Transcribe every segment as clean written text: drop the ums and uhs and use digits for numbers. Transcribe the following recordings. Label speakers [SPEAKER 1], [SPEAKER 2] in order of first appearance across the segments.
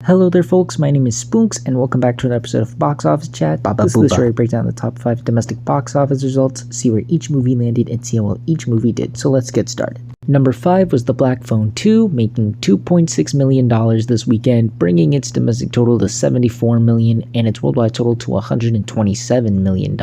[SPEAKER 1] Hello there folks, my name is Spoonks and welcome back to another episode of Box Office Chat. This is the show where I break down the top 5 domestic box office results, see where each movie landed, and see how well each movie did. So let's get started. Number 5 was The Black Phone 2, making $2.6 million this weekend, bringing its domestic total to $74 million and its worldwide total to $127 million.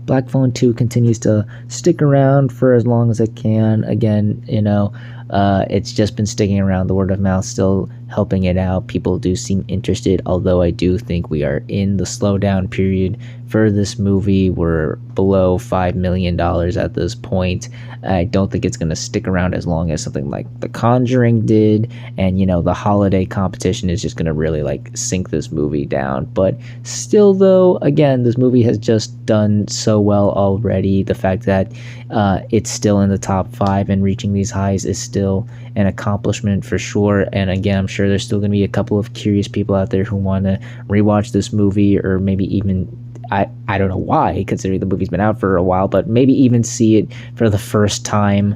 [SPEAKER 1] Black Phone 2 continues to stick around for as long as it can. Again, it's just been sticking around. The word of mouth still helping it out. People do seem interested, although I do think we are in the slowdown period for this movie. We're below $5 million at this point. I don't think it's going to stick around as long as something like The Conjuring did, and the holiday competition is just going to really sink this movie down. But still though, again, this movie has just done so well already. The fact that it's still in the top 5 and reaching these highs is still an accomplishment for sure. And again, I'm sure there's still going to be a couple of curious people out there who want to rewatch this movie, or maybe even I don't know why, considering the movie's been out for a while, but maybe even see it for the first time,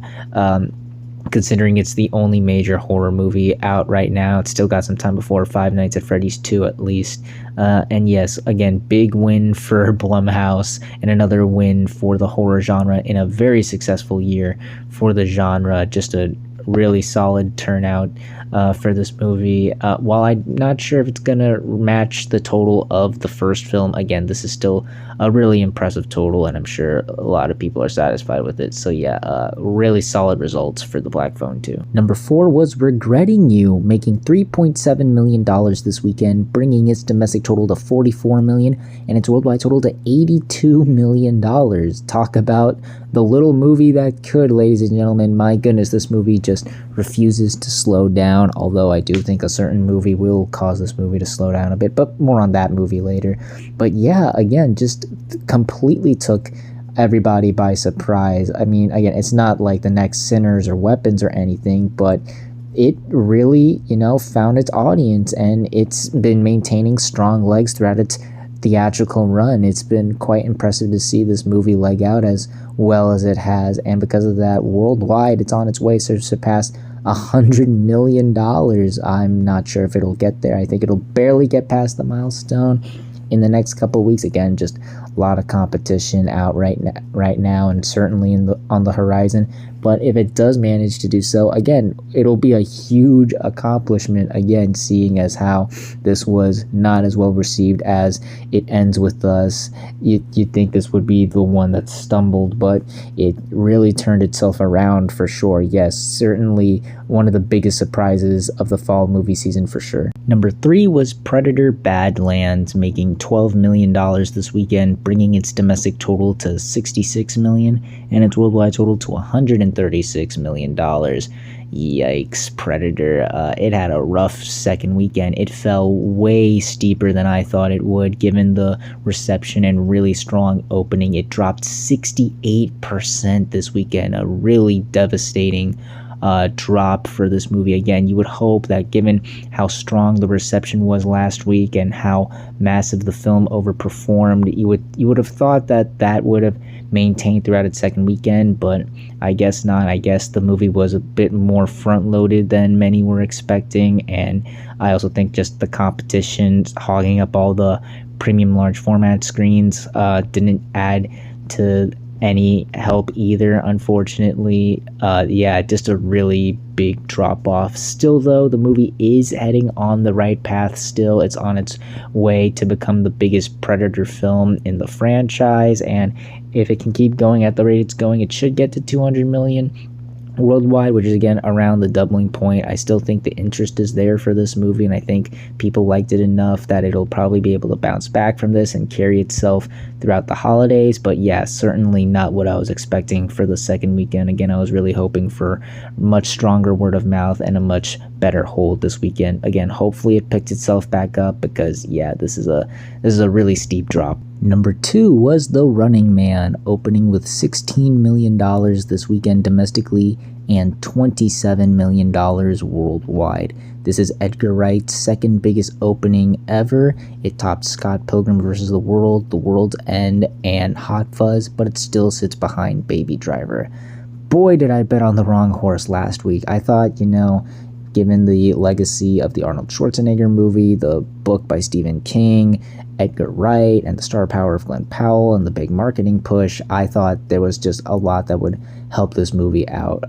[SPEAKER 1] considering it's the only major horror movie out right now. It's still got some time before Five Nights at Freddy's 2 at least. And yes, again, big win for Blumhouse and another win for the horror genre in a very successful year for the genre. Just a really solid turnout for this movie. While I'm not sure if it's gonna match the total of the first film, again, this is still a really impressive total, and I'm sure a lot of people are satisfied with it. So yeah, really solid results for The Black Phone 2. Number 4 was Regretting You, making $3.7 million this weekend, bringing its domestic total to $44 million and its worldwide total to $82 million. Talk about the little movie that could, ladies and gentlemen. My goodness, this movie just refuses to slow down, although I do think a certain movie will cause this movie to slow down a bit, but more on that movie later. But yeah, again, just completely took everybody by surprise. I mean, again, it's not like the next Sinners or Weapons or anything, but it really, found its audience, and it's been maintaining strong legs throughout its theatrical run. It's been quite impressive to see this movie leg out as well as it has, and because of that, worldwide it's on its way to surpass $100 million. I'm not sure if it'll get there. I think it'll barely get past the milestone in the next couple of weeks. Again, just a lot of competition out right now, and certainly on the horizon. But if it does manage to do so, again, it'll be a huge accomplishment, again, seeing as how this was not as well received as it ends with Us. You'd think this would be the one that stumbled, but it really turned itself around for sure. Yes, certainly one of the biggest surprises of the fall movie season for sure. Number 3 was Predator: Badlands, making $12 million this weekend, bringing its domestic total to $66 million and its worldwide total to $136 million. Yikes, Predator. It had a rough second weekend. It fell way steeper than I thought it would, given the reception and really strong opening. It dropped 68% this weekend, a really devastating drop for this movie. Again, you would hope that given how strong the reception was last week and how massive the film overperformed, you would have thought that would have maintained throughout its second weekend, but I guess not. I guess the movie was a bit more front-loaded than many were expecting, and I also think just the competition hogging up all the premium large format screens didn't add to any help either, unfortunately. Yeah, just a really big drop off. Still though, the movie is heading on the right path. Still, it's on its way to become the biggest Predator film in the franchise, and if it can keep going at the rate it's going, it should get to 200 million worldwide, which is again around the doubling point. I still think the interest is there for this movie, and I think people liked it enough that it'll probably be able to bounce back from this and carry itself throughout the holidays. But yeah, certainly not what I was expecting for the second weekend. Again, I was really hoping for much stronger word of mouth and a much better hold this weekend. Again, hopefully it picked itself back up, because yeah, this is a really steep drop. Number 2 was The Running Man, opening with $16 million this weekend domestically and $27 million worldwide. This is Edgar Wright's second biggest opening ever. It topped Scott Pilgrim vs. the World, The World's End, and Hot Fuzz, but it still sits behind Baby Driver. Boy, did I bet on the wrong horse last week. I thought, given the legacy of the Arnold Schwarzenegger movie, the book by Stephen King, Edgar Wright, and the star power of Glenn Powell, and the big marketing push, I thought there was just a lot that would help this movie out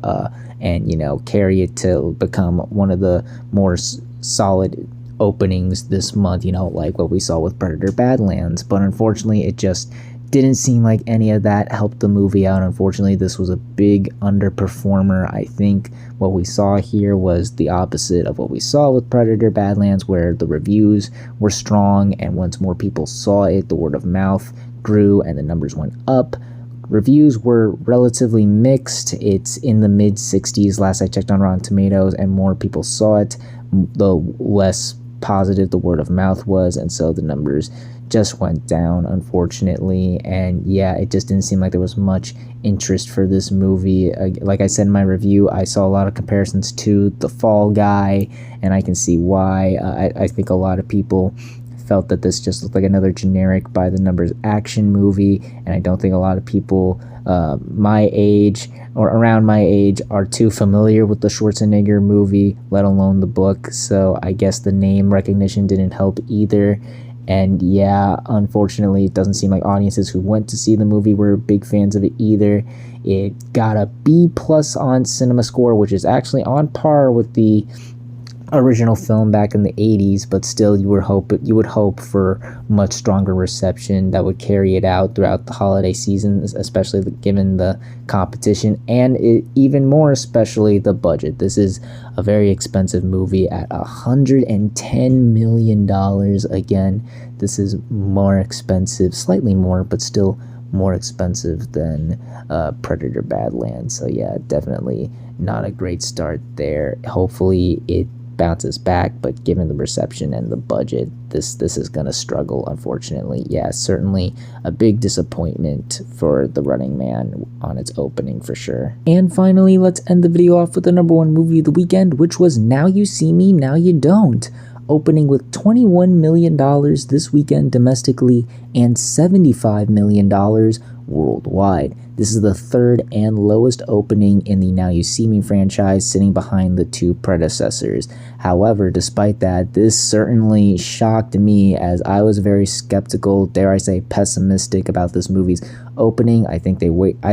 [SPEAKER 1] and, carry it to become one of the more solid openings this month, like what we saw with Predator Badlands. But unfortunately, it just didn't seem like any of that helped the movie out. Unfortunately, this was a big underperformer. I think what we saw here was the opposite of what we saw with Predator Badlands, where the reviews were strong, and once more people saw it, the word of mouth grew and the numbers went up. Reviews were relatively mixed. It's in the mid 60s last I checked on Rotten Tomatoes, and more people saw it, the less positive the word of mouth was, and so the numbers just went down, unfortunately. And yeah, it just didn't seem like there was much interest for this movie. Like I said in my review, I saw a lot of comparisons to The Fall Guy, and I can see why. I think a lot of people felt that this just looked like another generic by the numbers action movie, and I don't think a lot of people my age or around my age are too familiar with the Schwarzenegger movie, let alone the book. So I guess the name recognition didn't help either. And yeah, unfortunately, it doesn't seem like audiences who went to see the movie were big fans of it either. It got a B+ on CinemaScore, which is actually on par with the original film back in the 80s, but still you would hope for much stronger reception that would carry it out throughout the holiday season, especially given the competition, and even more especially the budget. This is a very expensive movie at $110 million. Again, this is more expensive, slightly more, but still more expensive than Predator Badlands. So yeah, definitely not a great start there. Hopefully it bounces back, but given the reception and the budget, this is gonna struggle, unfortunately. Yeah, certainly a big disappointment for The Running Man on its opening for sure. And finally, let's end the video off with the number one movie of the weekend, which was Now You See Me, Now You Don't, opening with $21 million this weekend domestically and $75 million worldwide. This is the third and lowest opening in the Now You See Me franchise, sitting behind the two predecessors. However, despite that, this certainly shocked me, as I was very skeptical, dare I say pessimistic, about this movie's opening. I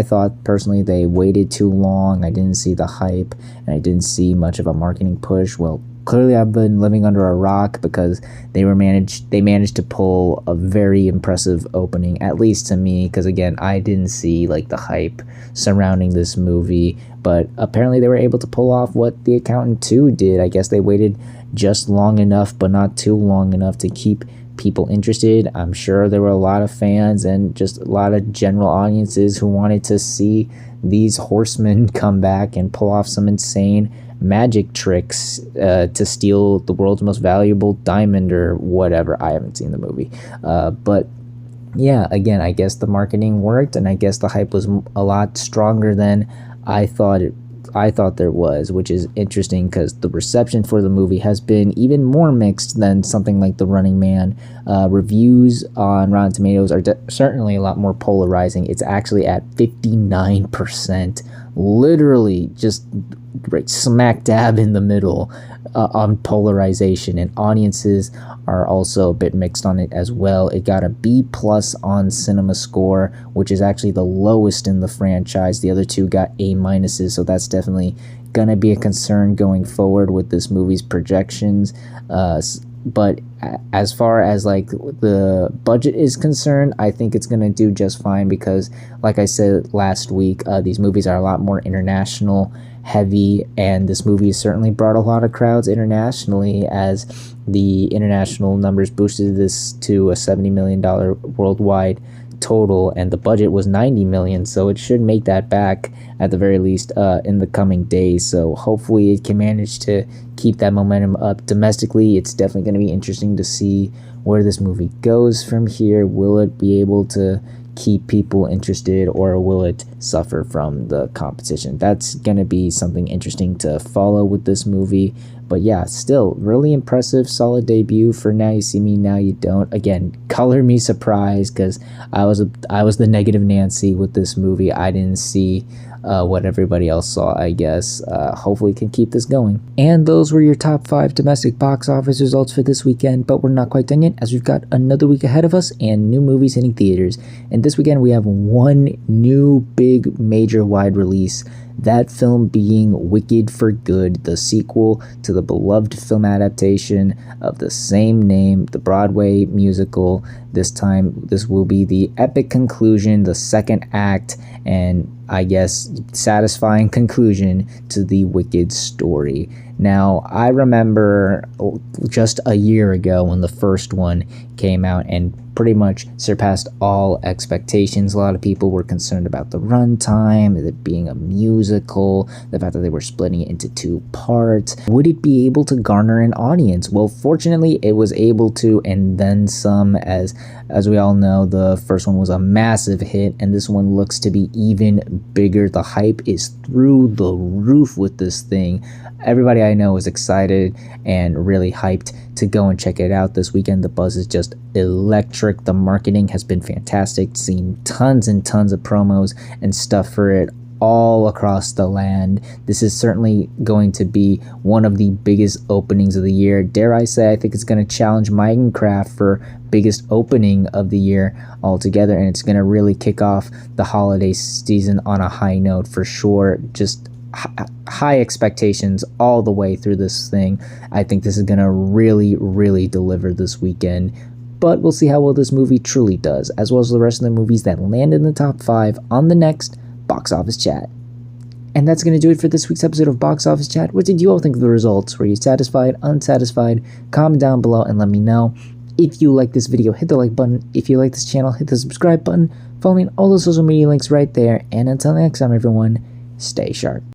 [SPEAKER 1] thought personally they waited too long. I didn't see the hype, and I didn't see much of a marketing push. Well, clearly I've been living under a rock, because they managed to pull a very impressive opening, at least to me, because again, I didn't see like the hype surrounding this movie, but apparently they were able to pull off what The Accountant 2 did. I guess they waited just long enough, but not too long enough to keep people interested. I'm sure there were a lot of fans and just a lot of general audiences who wanted to see these horsemen come back and pull off some insane magic tricks to steal the world's most valuable diamond or whatever. I haven't seen the movie, but yeah, again, I guess the marketing worked, and I guess the hype was a lot stronger than I thought there was, which is interesting, because the reception for the movie has been even more mixed than something like The Running Man. Reviews on Rotten Tomatoes are certainly a lot more polarizing. It's actually at 59%, literally just right smack dab in the middle on polarization, and audiences are also a bit mixed on it as well. It got a B+ on CinemaScore, which is actually the lowest in the franchise. The other two got A-, so that's definitely gonna be a concern going forward with this movie's projections. But as far as like the budget is concerned, I think it's gonna do just fine, because like I said last week, these movies are a lot more international heavy, and this movie certainly brought a lot of crowds internationally, as the international numbers boosted this to a $70 million worldwide total, and the budget was $90 million, so it should make that back at the very least in the coming days. So hopefully it can manage to keep that momentum up domestically. It's definitely going to be interesting to see where this movie goes from here. Will it be able to keep people interested, or will it suffer from the competition? That's going to be something interesting to follow with this movie. But yeah, still really impressive, solid debut for Now You See Me, Now You Don't. Again, color me surprised, because I was the negative Nancy with this movie. I didn't see what everybody else saw, I guess. Hopefully can keep this going. And those were your top 5 domestic box office results for this weekend, but we're not quite done yet, as we've got another week ahead of us and new movies hitting theaters. And this weekend we have one new big major wide release, that film being Wicked for Good, the sequel to the beloved film adaptation of the same name, the Broadway musical. This time, this will be the epic conclusion, the second act, and I guess satisfying conclusion to the Wicked story. Now, I remember just a year ago when the first one came out and pretty much surpassed all expectations. A lot of people were concerned about the runtime, it being a musical, the fact that they were splitting it into 2 parts. Would it be able to garner an audience? Well, fortunately, it was able to, and then some. As we all know, the first one was a massive hit, and this one looks to be even bigger. The hype is through the roof with this thing. Everybody I know is excited and really hyped to go and check it out this weekend. The buzz is just electric. The marketing has been fantastic. Seen tons and tons of promos and stuff for it all across the land. This is certainly going to be one of the biggest openings of the year. Dare I say, I think it's going to challenge Minecraft for biggest opening of the year altogether, and it's going to really kick off the holiday season on a high note for sure. Just high expectations all the way through this thing. I think this is going to really deliver this weekend. But we'll see how well this movie truly does, as well as the rest of the movies that land in the top 5 on the next Box Office Chat. And that's going to do it for this week's episode of Box Office Chat. What did you all think of the results? Were you satisfied, unsatisfied? Comment down below and let me know. If you like this video, hit the like button. If you like this channel, hit the subscribe button. Follow me on all the social media links right there. And until next time, everyone, stay sharp.